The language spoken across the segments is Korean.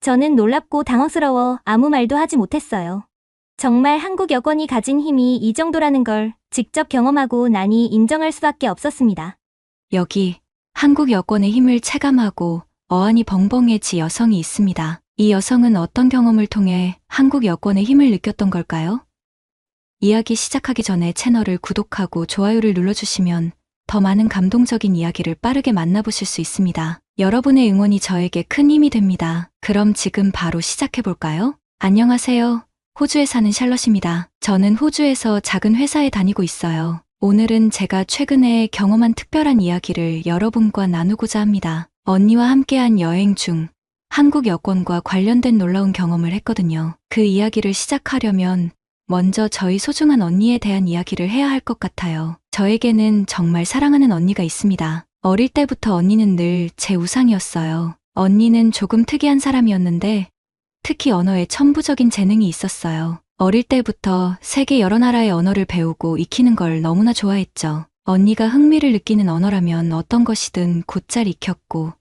저는 놀랍고 당황스러워 아무 말도 하지 못했어요. 정말 한국 여권이 가진 힘이 이 정도라는 걸 직접 경험하고 나니 인정할 수밖에 없었습니다. 여기 한국 여권의 힘을 체감하고 어안이 벙벙해진 여성이 있습니다. 이 여성은 어떤 경험을 통해 한국 여권의 힘을 느꼈던 걸까요? 이야기 시작하기 전에 채널을 구독하고 좋아요를 눌러주시면 더 많은 감동적인 이야기를 빠르게 만나보실 수 있습니다. 여러분의 응원이 저에게 큰 힘이 됩니다. 그럼 지금 바로 시작해볼까요? 안녕하세요. 호주에 사는 샬럿입니다. 저는 호주에서 작은 회사에 다니고 있어요. 오늘은 제가 최근에 경험한 특별한 이야기를 여러분과 나누고자 합니다. 언니와 함께한 여행 중 한국 여권과 관련된 놀라운 경험을 했거든요. 그 이야기를 시작하려면 먼저 저희 소중한 언니에 대한 이야기를 해야 할 것 같아요. 저에게는 정말 사랑하는 언니가 있습니다. 어릴 때부터 언니는 늘 제 우상이었어요. 언니는 조금 특이한 사람이었는데 특히 언어에 천부적인 재능이 있었어요. 어릴 때부터 세계 여러 나라의 언어를 배우고 익히는 걸 너무나 좋아했죠. 언니가 흥미를 느끼는 언어라면 어떤 것이든 곧잘 익혔고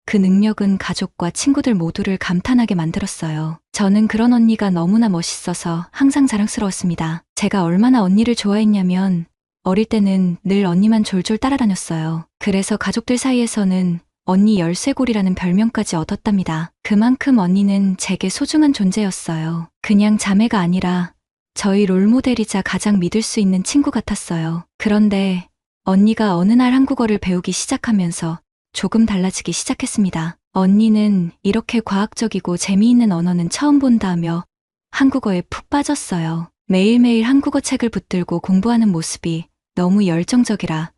그 능력은 가족과 친구들 모두를 감탄하게 만들었어요. 저는 그런 언니가 너무나 멋있어서 항상 자랑스러웠습니다. 제가 얼마나 언니를 좋아했냐면 어릴 때는 늘 언니만 졸졸 따라다녔어요. 그래서 가족들 사이에서는 언니 열쇠고리라는 별명까지 얻었답니다. 그만큼 언니는 제게 소중한 존재였어요. 그냥 자매가 아니라 저희 롤모델이자 가장 믿을 수 있는 친구 같았어요. 그런데 언니가 어느 날 한국어를 배우기 시작하면서 조금 달라지기 시작했습니다. 언니는 이렇게 과학적이고 재미있는 언어는 처음 본다며 한국어에 푹 빠졌어요. 매일매일 한국어 책을 붙들고 공부하는 모습이 너무 열정적이라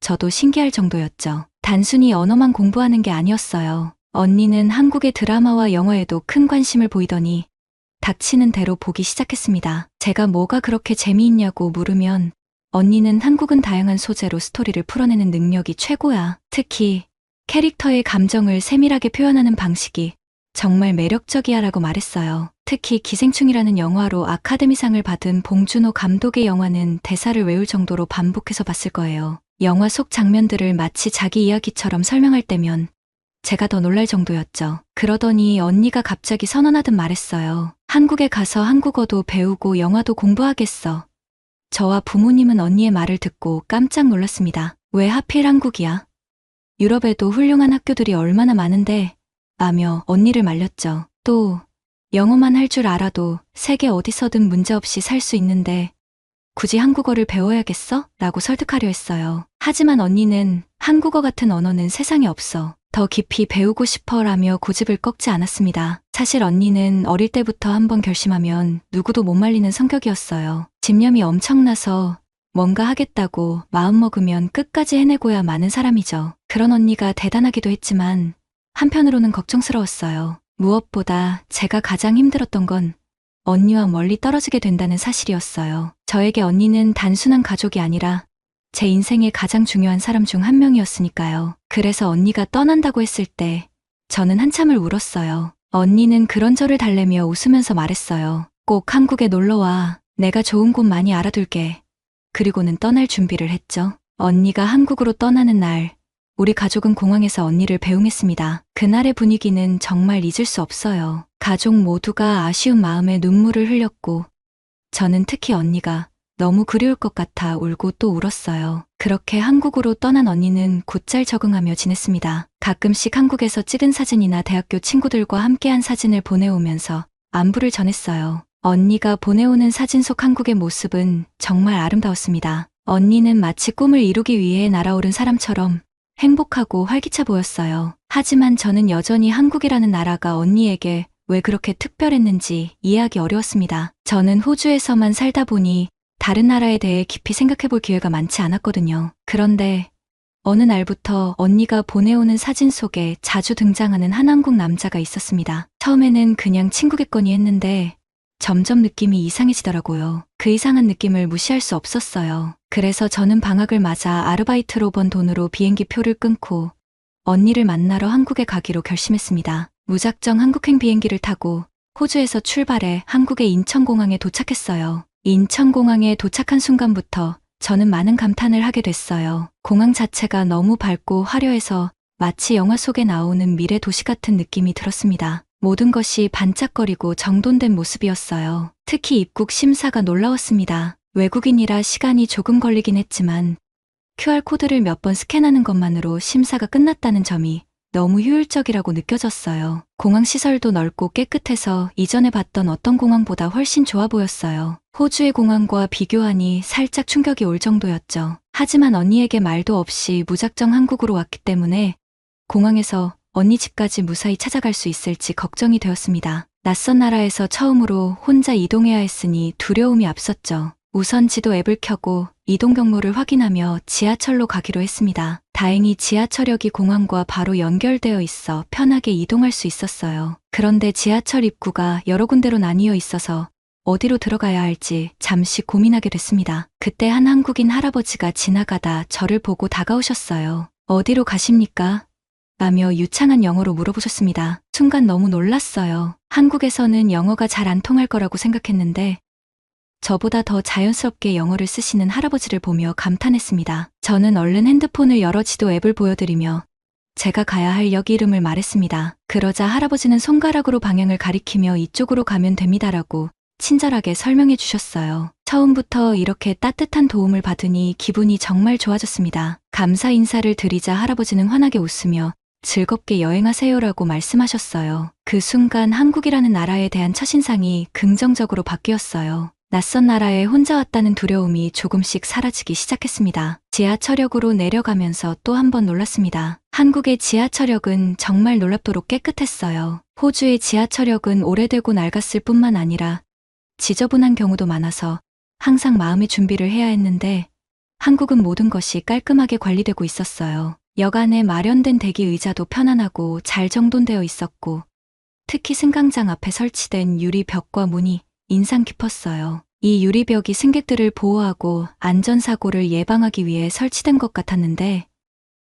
저도 신기할 정도였죠. 단순히 언어만 공부하는 게 아니었어요. 언니는 한국의 드라마와 영화에도 큰 관심을 보이더니 닥치는 대로 보기 시작했습니다. 제가 뭐가 그렇게 재미있냐고 물으면 언니는 한국은 다양한 소재로 스토리를 풀어내는 능력이 최고야. 특히 캐릭터의 감정을 세밀하게 표현하는 방식이 정말 매력적이야 라고 말했어요. 특히 기생충이라는 영화로 아카데미상을 받은 봉준호 감독의 영화는 대사를 외울 정도로 반복해서 봤을 거예요. 영화 속 장면들을 마치 자기 이야기처럼 설명할 때면 제가 더 놀랄 정도였죠. 그러더니 언니가 갑자기 선언하듯 말했어요. 한국에 가서 한국어도 배우고 영화도 공부하겠어. 저와 부모님은 언니의 말을 듣고 깜짝 놀랐습니다. 왜 하필 한국이야? 유럽에도 훌륭한 학교들이 얼마나 많은데 라며 언니를 말렸죠. 또 영어만 할 줄 알아도 세계 어디서든 문제없이 살 수 있는데 굳이 한국어를 배워야겠어? 라고 설득하려 했어요. 하지만 언니는 한국어 같은 언어는 세상에 없어. 더 깊이 배우고 싶어 라며 고집을 꺾지 않았습니다. 사실 언니는 어릴 때부터 한번 결심하면 누구도 못 말리는 성격이었어요. 집념이 엄청나서 뭔가 하겠다고 마음먹으면 끝까지 해내고야 마는 사람이죠. 그런 언니가 대단하기도 했지만 한편으로는 걱정스러웠어요. 무엇보다 제가 가장 힘들었던 건 언니와 멀리 떨어지게 된다는 사실이었어요. 저에게 언니는 단순한 가족이 아니라 제 인생의 가장 중요한 사람 중 한 명이었으니까요. 그래서 언니가 떠난다고 했을 때 저는 한참을 울었어요. 언니는 그런 저를 달래며 웃으면서 말했어요. 꼭 한국에 놀러와. 내가 좋은 곳 많이 알아둘게. 그리고는 떠날 준비를 했죠. 언니가 한국으로 떠나는 날 우리 가족은 공항에서 언니를 배웅했습니다. 그날의 분위기는 정말 잊을 수 없어요. 가족 모두가 아쉬운 마음에 눈물을 흘렸고 저는 특히 언니가 너무 그리울 것 같아 울고 또 울었어요. 그렇게 한국으로 떠난 언니는 곧잘 적응하며 지냈습니다. 가끔씩 한국에서 찍은 사진이나 대학교 친구들과 함께한 사진을 보내오면서 안부를 전했어요. 언니가 보내오는 사진 속 한국의 모습은 정말 아름다웠습니다. 언니는 마치 꿈을 이루기 위해 날아오른 사람처럼 행복하고 활기차 보였어요. 하지만 저는 여전히 한국이라는 나라가 언니에게 왜 그렇게 특별했는지 이해하기 어려웠습니다. 저는 호주에서만 살다 보니 다른 나라에 대해 깊이 생각해 볼 기회가 많지 않았거든요. 그런데 어느 날부터 언니가 보내오는 사진 속에 자주 등장하는 한 한국 남자가 있었습니다. 처음에는 그냥 친구겠거니 했는데 점점 느낌이 이상해지더라고요. 그 이상한 느낌을 무시할 수 없었어요. 그래서 저는 방학을 맞아 아르바이트로 번 돈으로 비행기 표를 끊고 언니를 만나러 한국에 가기로 결심했습니다. 무작정 한국행 비행기를 타고 호주에서 출발해 한국의 인천공항에 도착했어요. 인천공항에 도착한 순간부터 저는 많은 감탄을 하게 됐어요. 공항 자체가 너무 밝고 화려해서 마치 영화 속에 나오는 미래 도시 같은 느낌이 들었습니다. 모든 것이 반짝거리고 정돈된 모습이었어요. 특히 입국 심사가 놀라웠습니다. 외국인이라 시간이 조금 걸리긴 했지만 QR코드를 몇 번 스캔하는 것만으로 심사가 끝났다는 점이 너무 효율적이라고 느껴졌어요. 공항 시설도 넓고 깨끗해서 이전에 봤던 어떤 공항보다 훨씬 좋아 보였어요. 호주의 공항과 비교하니 살짝 충격이 올 정도였죠. 하지만 언니에게 말도 없이 무작정 한국으로 왔기 때문에 공항에서 언니 집까지 무사히 찾아갈 수 있을지 걱정이 되었습니다. 낯선 나라에서 처음으로 혼자 이동해야 했으니 두려움이 앞섰죠. 우선 지도 앱을 켜고 이동 경로를 확인하며 지하철로 가기로 했습니다. 다행히 지하철역이 공항과 바로 연결되어 있어 편하게 이동할 수 있었어요. 그런데 지하철 입구가 여러 군데로 나뉘어 있어서 어디로 들어가야 할지 잠시 고민하게 됐습니다. 그때 한 한국인 할아버지가 지나가다 저를 보고 다가오셨어요. 어디로 가십니까? 라며 유창한 영어로 물어보셨습니다. 순간 너무 놀랐어요. 한국에서는 영어가 잘 안 통할 거라고 생각했는데 저보다 더 자연스럽게 영어를 쓰시는 할아버지를 보며 감탄했습니다. 저는 얼른 핸드폰을 열어 지도 앱을 보여드리며 제가 가야 할 역 이름을 말했습니다. 그러자 할아버지는 손가락으로 방향을 가리키며 이쪽으로 가면 됩니다라고 친절하게 설명해 주셨어요. 처음부터 이렇게 따뜻한 도움을 받으니 기분이 정말 좋아졌습니다. 감사 인사를 드리자 할아버지는 환하게 웃으며 즐겁게 여행하세요라고 말씀하셨어요. 그 순간 한국이라는 나라에 대한 첫인상이 긍정적으로 바뀌었어요. 낯선 나라에 혼자 왔다는 두려움이 조금씩 사라지기 시작했습니다. 지하철역으로 내려가면서 또 한 번 놀랐습니다. 한국의 지하철역은 정말 놀랍도록 깨끗했어요. 호주의 지하철역은 오래되고 낡았을 뿐만 아니라 지저분한 경우도 많아서 항상 마음의 준비를 해야 했는데 한국은 모든 것이 깔끔하게 관리되고 있었어요. 역 안에 마련된 대기 의자도 편안하고 잘 정돈되어 있었고 특히 승강장 앞에 설치된 유리벽과 문이 인상 깊었어요. 이 유리벽이 승객들을 보호하고 안전사고를 예방하기 위해 설치된 것 같았는데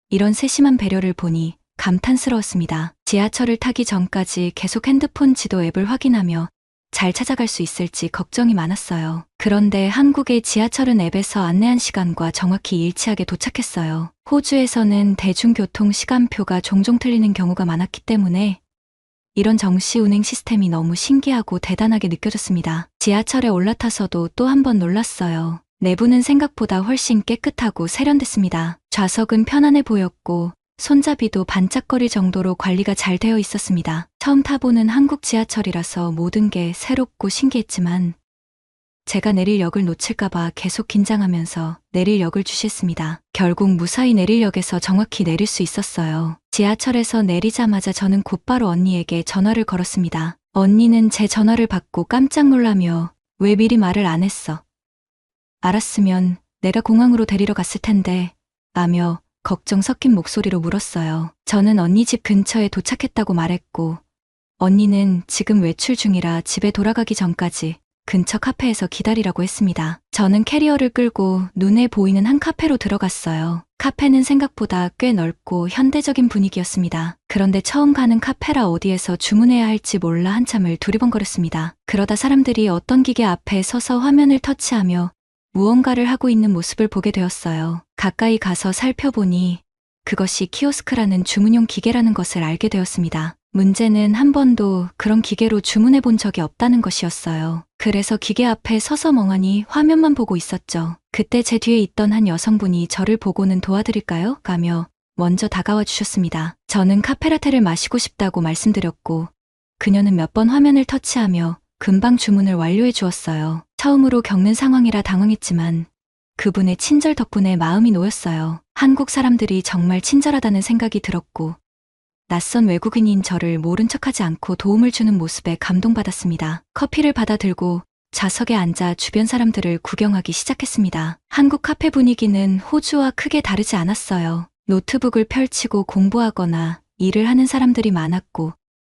이런 세심한 배려를 보니 감탄스러웠습니다. 지하철을 타기 전까지 계속 핸드폰 지도 앱을 확인하며 잘 찾아갈 수 있을지 걱정이 많았어요. 그런데 한국의 지하철은 앱에서 안내한 시간과 정확히 일치하게 도착했어요. 호주에서는 대중교통 시간표가 종종 틀리는 경우가 많았기 때문에 이런 정시 운행 시스템이 너무 신기하고 대단하게 느껴졌습니다. 지하철에 올라타서도 또 한 번 놀랐어요. 내부는 생각보다 훨씬 깨끗하고 세련됐습니다. 좌석은 편안해 보였고 손잡이도 반짝거릴 정도로 관리가 잘 되어 있었습니다. 처음 타보는 한국 지하철이라서 모든 게 새롭고 신기했지만 제가 내릴 역을 놓칠까봐 계속 긴장하면서 내릴 역을 주시했습니다. 결국 무사히 내릴 역에서 정확히 내릴 수 있었어요. 지하철에서 내리자마자 저는 곧바로 언니에게 전화를 걸었습니다. 언니는 제 전화를 받고 깜짝 놀라며 왜 미리 말을 안 했어? 알았으면 내가 공항으로 데리러 갔을 텐데 라며 걱정 섞인 목소리로 물었어요. 저는 언니 집 근처에 도착했다고 말했고 언니는 지금 외출 중이라 집에 돌아가기 전까지 근처 카페에서 기다리라고 했습니다. 저는 캐리어를 끌고 눈에 보이는 한 카페로 들어갔어요. 카페는 생각보다 꽤 넓고 현대적인 분위기였습니다. 그런데 처음 가는 카페라 어디에서 주문해야 할지 몰라 한참을 두리번거렸습니다. 그러다 사람들이 어떤 기계 앞에 서서 화면을 터치하며 무언가를 하고 있는 모습을 보게 되었어요. 가까이 가서 살펴보니 그것이 키오스크라는 주문용 기계라는 것을 알게 되었습니다. 문제는 한 번도 그런 기계로 주문해 본 적이 없다는 것이었어요. 그래서 기계 앞에 서서 멍하니 화면만 보고 있었죠. 그때 제 뒤에 있던 한 여성분이 저를 보고는 도와드릴까요? 가며 먼저 다가와 주셨습니다. 저는 카페라테를 마시고 싶다고 말씀드렸고 그녀는 몇 번 화면을 터치하며 금방 주문을 완료해 주었어요. 처음으로 겪는 상황이라 당황했지만 그분의 친절 덕분에 마음이 놓였어요. 한국 사람들이 정말 친절하다는 생각이 들었고 낯선 외국인인 저를 모른 척하지 않고 도움을 주는 모습에 감동받았습니다. 커피를 받아 들고 좌석에 앉아 주변 사람들을 구경하기 시작했습니다. 한국 카페 분위기는 호주와 크게 다르지 않았어요. 노트북을 펼치고 공부하거나 일을 하는 사람들이 많았고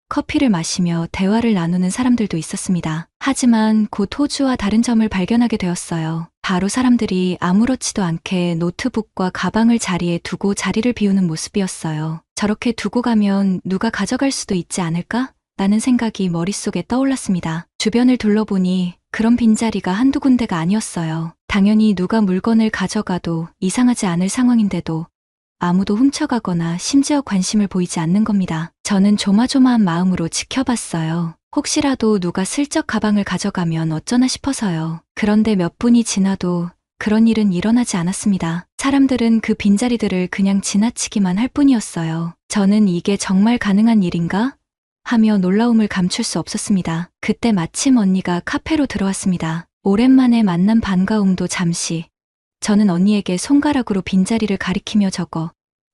커피를 마시며 대화를 나누는 사람들도 있었습니다. 하지만 곧 호주와 다른 점을 발견하게 되었어요. 바로 사람들이 아무렇지도 않게 노트북과 가방을 자리에 두고 자리를 비우는 모습이었어요. 저렇게 두고 가면 누가 가져갈 수도 있지 않을까? 라는 생각이 머릿속에 떠올랐습니다. 주변을 둘러보니 그런 빈자리가 한두 군데가 아니었어요. 당연히 누가 물건을 가져가도 이상하지 않을 상황인데도 아무도 훔쳐가거나 심지어 관심을 보이지 않는 겁니다. 저는 조마조마한 마음으로 지켜봤어요. 혹시라도 누가 슬쩍 가방을 가져가면 어쩌나 싶어서요. 그런데 몇 분이 지나도 그런 일은 일어나지 않았습니다. 사람들은 그 빈자리들을 그냥 지나치기만 할 뿐이었어요. 저는 이게 정말 가능한 일인가? 하며 놀라움을 감출 수 없었습니다. 그때 마침 언니가 카페로 들어왔습니다. 오랜만에 만난 반가움도 잠시. 저는 언니에게 손가락으로 빈자리를 가리키며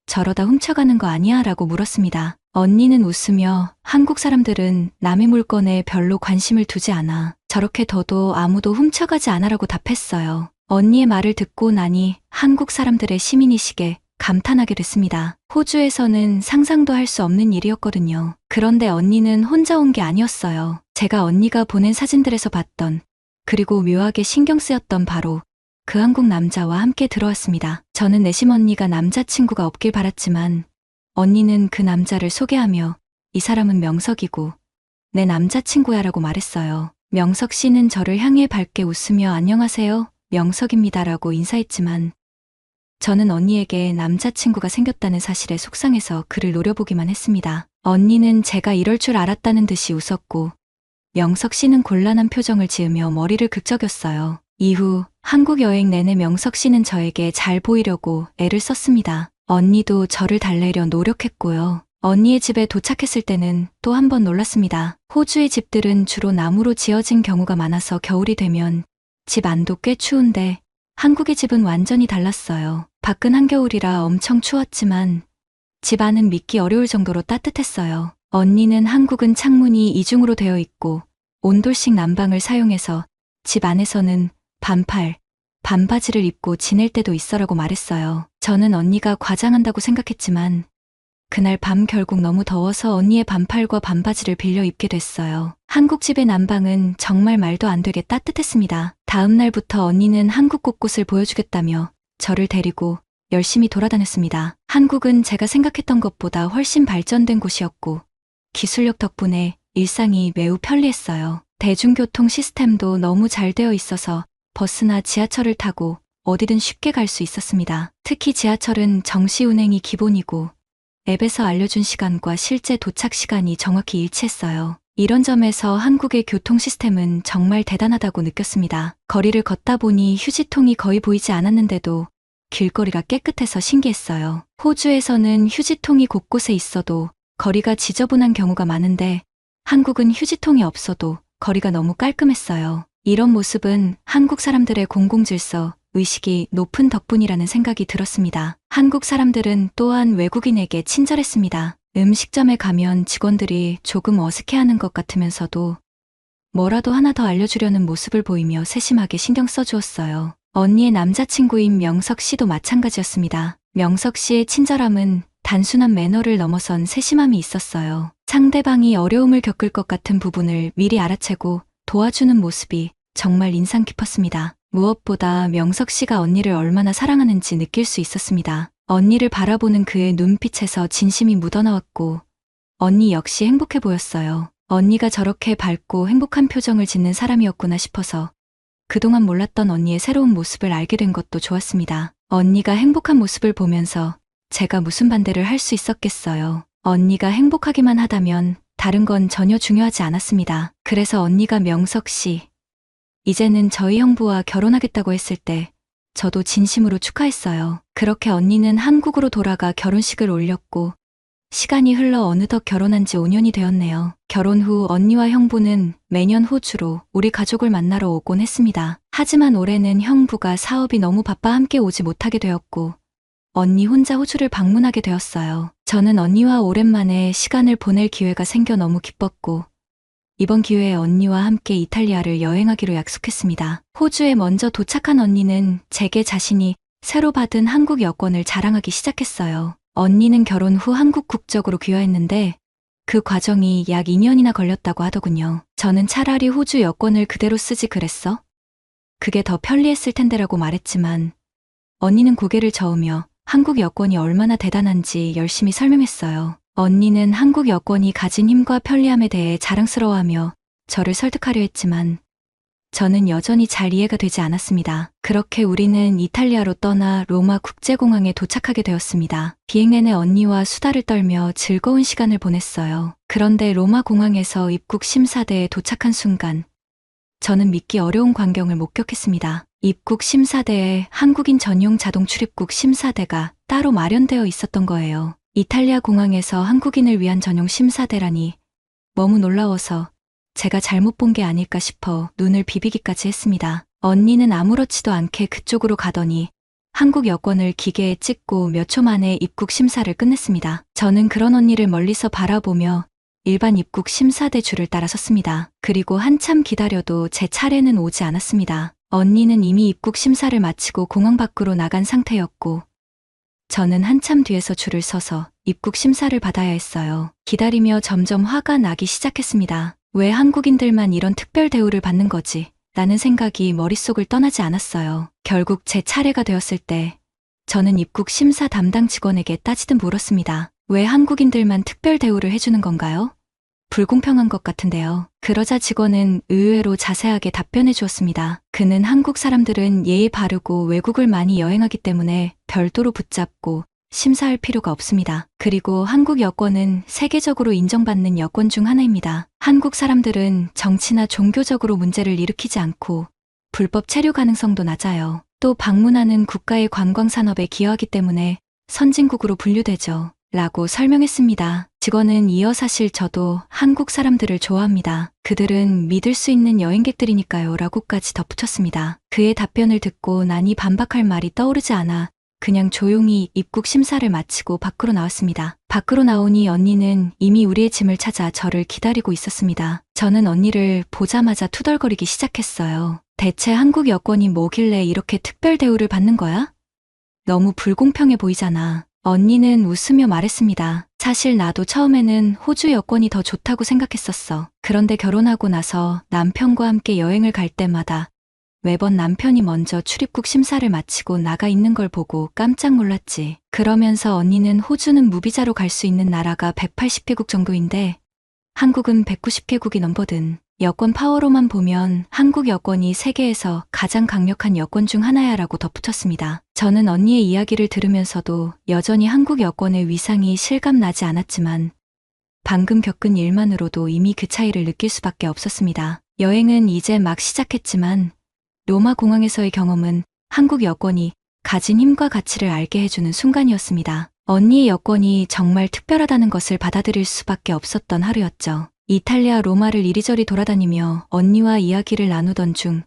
저러다 훔쳐가는 거 아니야? 라고 물었습니다. 언니는 웃으며 한국 사람들은 남의 물건에 별로 관심을 두지 않아. 저렇게 둬도 아무도 훔쳐가지 않아라고 답했어요. 언니의 말을 듣고 나니 한국 사람들의 시민의식에 감탄하게 됐습니다. 호주에서는 상상도 할 수 없는 일이었거든요. 그런데 언니는 혼자 온 게 아니었어요. 제가 언니가 보낸 사진들에서 봤던, 그리고 묘하게 신경 쓰였던 바로 그 한국 남자와 함께 들어왔습니다. 저는 내심 언니가 남자친구가 없길 바랐지만 언니는 그 남자를 소개하며 이 사람은 명석이고 내 남자친구야 라고 말했어요. 명석 씨는 저를 향해 밝게 웃으며 안녕하세요, 명석입니다 라고 인사했지만 저는 언니에게 남자친구가 생겼다는 사실에 속상해서 그를 노려보기만 했습니다. 언니는 제가 이럴 줄 알았다는 듯이 웃었고 명석 씨는 곤란한 표정을 지으며 머리를 긁적였어요. 이후 한국 여행 내내 명석 씨는 저에게 잘 보이려고 애를 썼습니다. 언니도 저를 달래려 노력했고요. 언니의 집에 도착했을 때는 또 한 번 놀랐습니다. 호주의 집들은 주로 나무로 지어진 경우가 많아서 겨울이 되면 집 안도 꽤 추운데 한국의 집은 완전히 달랐어요. 밖은 한겨울이라 엄청 추웠지만 집 안은 믿기 어려울 정도로 따뜻했어요. 언니는 한국은 창문이 이중으로 되어 있고 온돌식 난방을 사용해서 집 안에서는 반팔, 반바지를 입고 지낼 때도 있어라고 말했어요. 저는 언니가 과장한다고 생각했지만 그날 밤 결국 너무 더워서 언니의 반팔과 반바지를 빌려 입게 됐어요. 한국 집의 난방은 정말 말도 안 되게 따뜻했습니다. 다음 날부터 언니는 한국 곳곳을 보여주겠다며 저를 데리고 열심히 돌아다녔습니다. 한국은 제가 생각했던 것보다 훨씬 발전된 곳이었고 기술력 덕분에 일상이 매우 편리했어요. 대중교통 시스템도 너무 잘 되어 있어서 버스나 지하철을 타고 어디든 쉽게 갈 수 있었습니다. 특히 지하철은 정시 운행이 기본이고 앱에서 알려준 시간과 실제 도착 시간이 정확히 일치했어요. 이런 점에서 한국의 교통 시스템은 정말 대단하다고 느꼈습니다. 거리를 걷다 보니 휴지통이 거의 보이지 않았는데도 길거리가 깨끗해서 신기했어요. 호주에서는 휴지통이 곳곳에 있어도 거리가 지저분한 경우가 많은데 한국은 휴지통이 없어도 거리가 너무 깔끔했어요. 이런 모습은 한국 사람들의 공공질서, 의식이 높은 덕분이라는 생각이 들었습니다. 한국 사람들은 또한 외국인에게 친절했습니다. 음식점에 가면 직원들이 조금 어색해하는 것 같으면서도 뭐라도 하나 더 알려주려는 모습을 보이며 세심하게 신경 써주었어요. 언니의 남자친구인 명석 씨도 마찬가지였습니다. 명석 씨의 친절함은 단순한 매너를 넘어선 세심함이 있었어요. 상대방이 어려움을 겪을 것 같은 부분을 미리 알아채고 도와주는 모습이 정말 인상 깊었습니다. 무엇보다 명석 씨가 언니를 얼마나 사랑하는지 느낄 수 있었습니다. 언니를 바라보는 그의 눈빛에서 진심이 묻어나왔고 언니 역시 행복해 보였어요. 언니가 저렇게 밝고 행복한 표정을 짓는 사람이었구나 싶어서 그동안 몰랐던 언니의 새로운 모습을 알게 된 것도 좋았습니다. 언니가 행복한 모습을 보면서 제가 무슨 반대를 할 수 있었겠어요. 언니가 행복하기만 하다면 다른 건 전혀 중요하지 않았습니다. 그래서 언니가 명석 씨, 이제는 저희 형부와 결혼하겠다고 했을 때 저도 진심으로 축하했어요. 그렇게 언니는 한국으로 돌아가 결혼식을 올렸고 시간이 흘러 어느덧 결혼한 지 5년이 되었네요. 결혼 후 언니와 형부는 매년 호주로 우리 가족을 만나러 오곤 했습니다. 하지만 올해는 형부가 사업이 너무 바빠 함께 오지 못하게 되었고 언니 혼자 호주를 방문하게 되었어요. 저는 언니와 오랜만에 시간을 보낼 기회가 생겨 너무 기뻤고 이번 기회에 언니와 함께 이탈리아를 여행하기로 약속했습니다. 호주에 먼저 도착한 언니는 제게 자신이 새로 받은 한국 여권을 자랑하기 시작했어요. 언니는 결혼 후 한국 국적으로 귀화했는데 그 과정이 약 2년이나 걸렸다고 하더군요. 저는 차라리 호주 여권을 그대로 쓰지 그랬어? 그게 더 편리했을 텐데라고 말했지만 언니는 고개를 저으며 한국 여권이 얼마나 대단한지 열심히 설명했어요. 언니는 한국 여권이 가진 힘과 편리함에 대해 자랑스러워하며 저를 설득하려 했지만 저는 여전히 잘 이해가 되지 않았습니다. 그렇게 우리는 이탈리아로 떠나 로마 국제공항에 도착하게 되었습니다. 비행 내내 언니와 수다를 떨며 즐거운 시간을 보냈어요. 그런데 로마 공항에서 입국 심사대에 도착한 순간 저는 믿기 어려운 광경을 목격했습니다. 입국 심사대에 한국인 전용 자동 출입국 심사대가 따로 마련되어 있었던 거예요. 이탈리아 공항에서 한국인을 위한 전용 심사대라니 너무 놀라워서 제가 잘못 본 게 아닐까 싶어 눈을 비비기까지 했습니다. 언니는 아무렇지도 않게 그쪽으로 가더니 한국 여권을 기계에 찍고 몇 초 만에 입국 심사를 끝냈습니다. 저는 그런 언니를 멀리서 바라보며 일반 입국 심사대 줄을 따라 섰습니다. 그리고 한참 기다려도 제 차례는 오지 않았습니다. 언니는 이미 입국 심사를 마치고 공항 밖으로 나간 상태였고 저는 한참 뒤에서 줄을 서서 입국 심사를 받아야 했어요. 기다리며 점점 화가 나기 시작했습니다. 왜 한국인들만 이런 특별 대우를 받는 거지? 라는 생각이 머릿속을 떠나지 않았어요. 결국 제 차례가 되었을 때 저는 입국 심사 담당 직원에게 따지듯 물었습니다. 왜 한국인들만 특별 대우를 해주는 건가요? 불공평한 것 같은데요. 그러자 직원은 의외로 자세하게 답변해 주었습니다. 그는 한국 사람들은 예의 바르고 외국을 많이 여행하기 때문에 별도로 붙잡고 심사할 필요가 없습니다. 그리고 한국 여권은 세계적으로 인정받는 여권 중 하나입니다. 한국 사람들은 정치나 종교적으로 문제를 일으키지 않고 불법 체류 가능성도 낮아요. 또 방문하는 국가의 관광산업에 기여하기 때문에 선진국으로 분류되죠. 라고 설명했습니다. 직원은 이어 사실 저도 한국 사람들을 좋아합니다. 그들은 믿을 수 있는 여행객들이니까요. 라고까지 덧붙였습니다. 그의 답변을 듣고 나니 반박할 말이 떠오르지 않아 그냥 조용히 입국 심사를 마치고 밖으로 나왔습니다. 밖으로 나오니 언니는 이미 우리의 짐을 찾아 저를 기다리고 있었습니다. 저는 언니를 보자마자 투덜거리기 시작했어요. 대체 한국 여권이 뭐길래 이렇게 특별 대우를 받는 거야? 너무 불공평해 보이잖아. 언니는 웃으며 말했습니다. 사실 나도 처음에는 호주 여권이 더 좋다고 생각했었어. 그런데 결혼하고 나서 남편과 함께 여행을 갈 때마다 매번 남편이 먼저 출입국 심사를 마치고 나가 있는 걸 보고 깜짝 놀랐지. 그러면서 언니는 호주는 무비자로 갈 수 있는 나라가 180개국 정도인데 한국은 190개국이 넘거든. 여권 파워로만 보면 한국 여권이 세계에서 가장 강력한 여권 중 하나야 라고 덧붙였습니다. 저는 언니의 이야기를 들으면서도 여전히 한국 여권의 위상이 실감나지 않았지만 방금 겪은 일만으로도 이미 그 차이를 느낄 수밖에 없었습니다. 여행은 이제 막 시작했지만 로마 공항에서의 경험은 한국 여권이 가진 힘과 가치를 알게 해주는 순간이었습니다. 언니의 여권이 정말 특별하다는 것을 받아들일 수밖에 없었던 하루였죠. 이탈리아 로마를 이리저리 돌아다니며 언니와 이야기를 나누던 중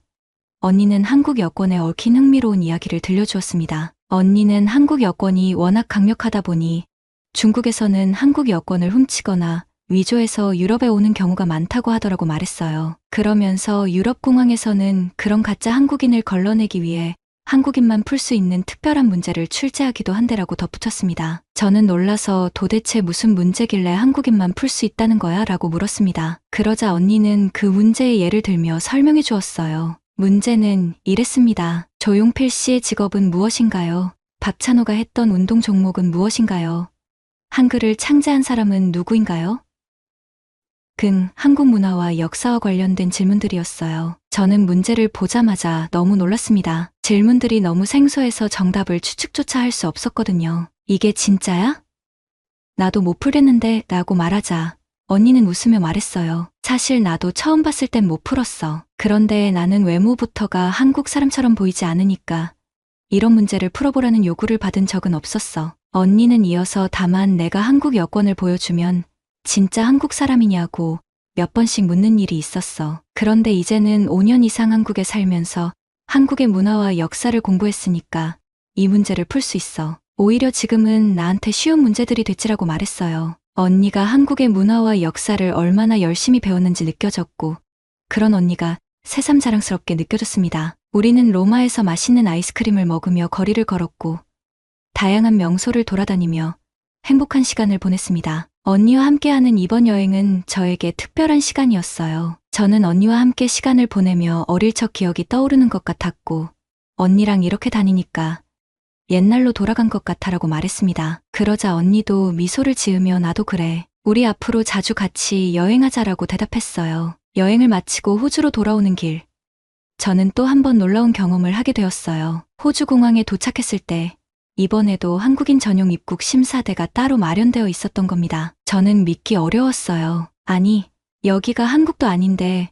언니는 한국 여권에 얽힌 흥미로운 이야기를 들려주었습니다. 언니는 한국 여권이 워낙 강력하다 보니 중국에서는 한국 여권을 훔치거나 위조해서 유럽에 오는 경우가 많다고 하더라고 말했어요. 그러면서 유럽 공항에서는 그런 가짜 한국인을 걸러내기 위해 한국인만 풀 수 있는 특별한 문제를 출제하기도 한대라고 덧붙였습니다. 저는 놀라서 도대체 무슨 문제길래 한국인만 풀 수 있다는 거야? 라고 물었습니다. 그러자 언니는 그 문제의 예를 들며 설명해 주었어요. 문제는 이랬습니다. 조용필 씨의 직업은 무엇인가요? 박찬호가 했던 운동 종목은 무엇인가요? 한글을 창제한 사람은 누구인가요? 한국 문화와 역사와 관련된 질문들이었어요. 저는 문제를 보자마자 너무 놀랐습니다. 질문들이 너무 생소해서 정답을 추측조차 할 수 없었거든요. 이게 진짜야? 나도 못 풀겠는데 라고 말하자 언니는 웃으며 말했어요. 사실 나도 처음 봤을 땐 못 풀었어. 그런데 나는 외모부터가 한국 사람처럼 보이지 않으니까 이런 문제를 풀어보라는 요구를 받은 적은 없었어. 언니는 이어서 다만 내가 한국 여권을 보여주면 진짜 한국 사람이냐고 몇 번씩 묻는 일이 있었어. 그런데 이제는 5년 이상 한국에 살면서 한국의 문화와 역사를 공부했으니까 이 문제를 풀 수 있어. 오히려 지금은 나한테 쉬운 문제들이 됐지라고 말했어요. 언니가 한국의 문화와 역사를 얼마나 열심히 배웠는지 느껴졌고 그런 언니가 새삼 자랑스럽게 느껴졌습니다. 우리는 로마에서 맛있는 아이스크림을 먹으며 거리를 걸었고 다양한 명소를 돌아다니며 행복한 시간을 보냈습니다. 언니와 함께하는 이번 여행은 저에게 특별한 시간이었어요. 저는 언니와 함께 시간을 보내며 어릴 적 기억이 떠오르는 것 같았고 언니랑 이렇게 다니니까 옛날로 돌아간 것 같아라고 말했습니다. 그러자 언니도 미소를 지으며 나도 그래. 우리 앞으로 자주 같이 여행하자라고 대답했어요. 여행을 마치고 호주로 돌아오는 길 저는 또 한 번 놀라운 경험을 하게 되었어요. 호주 공항에 도착했을 때 이번에도 한국인 전용 입국 심사대가 따로 마련되어 있었던 겁니다. 저는 믿기 어려웠어요. 아니, 여기가 한국도 아닌데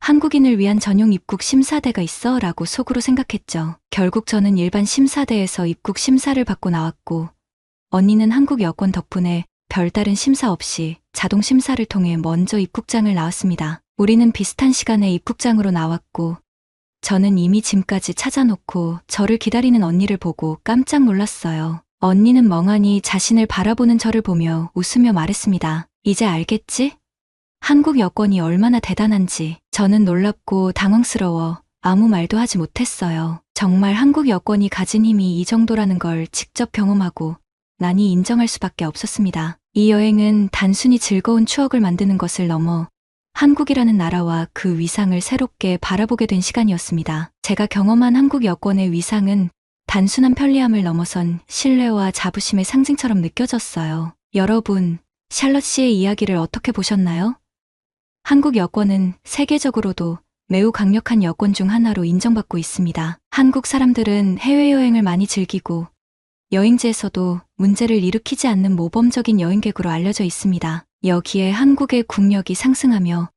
한국인을 위한 전용 입국 심사대가 있어? 라고 속으로 생각했죠. 결국 저는 일반 심사대에서 입국 심사를 받고 나왔고, 언니는 한국 여권 덕분에 별다른 심사 없이 자동 심사를 통해 먼저 입국장을 나왔습니다. 우리는 비슷한 시간에 입국장으로 나왔고, 저는 이미 짐까지 찾아놓고 저를 기다리는 언니를 보고 깜짝 놀랐어요. 언니는 멍하니 자신을 바라보는 저를 보며 웃으며 말했습니다. 이제 알겠지? 한국 여권이 얼마나 대단한지. 저는 놀랍고 당황스러워 아무 말도 하지 못했어요. 정말 한국 여권이 가진 힘이 이 정도라는 걸 직접 경험하고 나니 인정할 수밖에 없었습니다. 이 여행은 단순히 즐거운 추억을 만드는 것을 넘어 한국이라는 나라와 그 위상을 새롭게 바라보게 된 시간이었습니다. 제가 경험한 한국 여권의 위상은 단순한 편리함을 넘어선 신뢰와 자부심의 상징처럼 느껴졌어요. 여러분, 샬럿 씨의 이야기를 어떻게 보셨나요? 한국 여권은 세계적으로도 매우 강력한 여권 중 하나로 인정받고 있습니다. 한국 사람들은 해외여행을 많이 즐기고 여행지에서도 문제를 일으키지 않는 모범적인 여행객으로 알려져 있습니다. 여기에 한국의 국력이 상승하며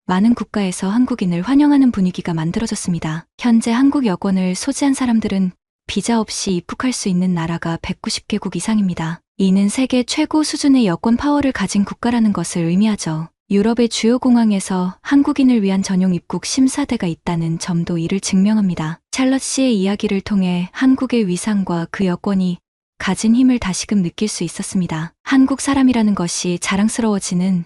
많은 국가에서 한국인을 환영하는 분위기가 만들어졌습니다. 현재 한국 여권을 소지한 사람들은 비자 없이 입국할 수 있는 나라가 190개국 이상입니다. 이는 세계 최고 수준의 여권 파워를 가진 국가라는 것을 의미하죠. 유럽의 주요 공항에서 한국인을 위한 전용 입국 심사대가 있다는 점도 이를 증명합니다. 샬럿 씨의 이야기를 통해 한국의 위상과 그 여권이 가진 힘을 다시금 느낄 수 있었습니다. 한국 사람이라는 것이 자랑스러워지는,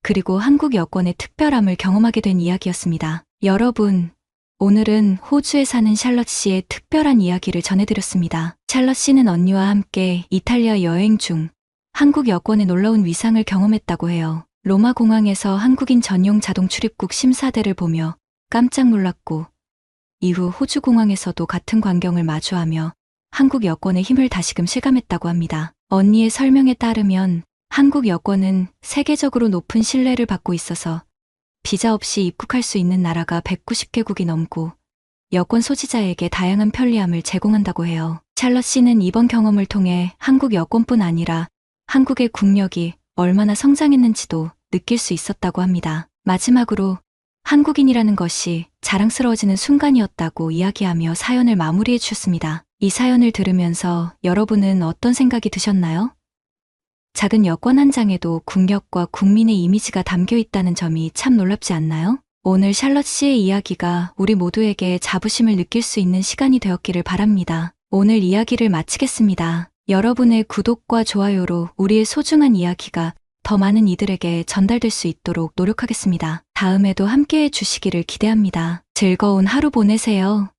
그리고 한국 여권의 특별함을 경험하게 된 이야기였습니다. 여러분, 오늘은 호주에 사는 샬럿 씨의 특별한 이야기를 전해드렸습니다. 샬럿 씨는 언니와 함께 이탈리아 여행 중 한국 여권의 놀라운 위상을 경험했다고 해요. 로마 공항에서 한국인 전용 자동 출입국 심사대를 보며 깜짝 놀랐고, 이후 호주 공항에서도 같은 광경을 마주하며 한국 여권의 힘을 다시금 실감했다고 합니다. 언니의 설명에 따르면 한국 여권은 세계적으로 높은 신뢰를 받고 있어서 비자 없이 입국할 수 있는 나라가 190개국이 넘고 여권 소지자에게 다양한 편리함을 제공한다고 해요. 샬럿 씨는 이번 경험을 통해 한국 여권뿐 아니라 한국의 국력이 얼마나 성장했는지도 느낄 수 있었다고 합니다. 마지막으로 한국인이라는 것이 자랑스러워지는 순간이었다고 이야기하며 사연을 마무리해 주셨습니다. 이 사연을 들으면서 여러분은 어떤 생각이 드셨나요? 작은 여권 한 장에도 국력과 국민의 이미지가 담겨 있다는 점이 참 놀랍지 않나요? 오늘 샬럿 씨의 이야기가 우리 모두에게 자부심을 느낄 수 있는 시간이 되었기를 바랍니다. 오늘 이야기를 마치겠습니다. 여러분의 구독과 좋아요로 우리의 소중한 이야기가 더 많은 이들에게 전달될 수 있도록 노력하겠습니다. 다음에도 함께해 주시기를 기대합니다. 즐거운 하루 보내세요.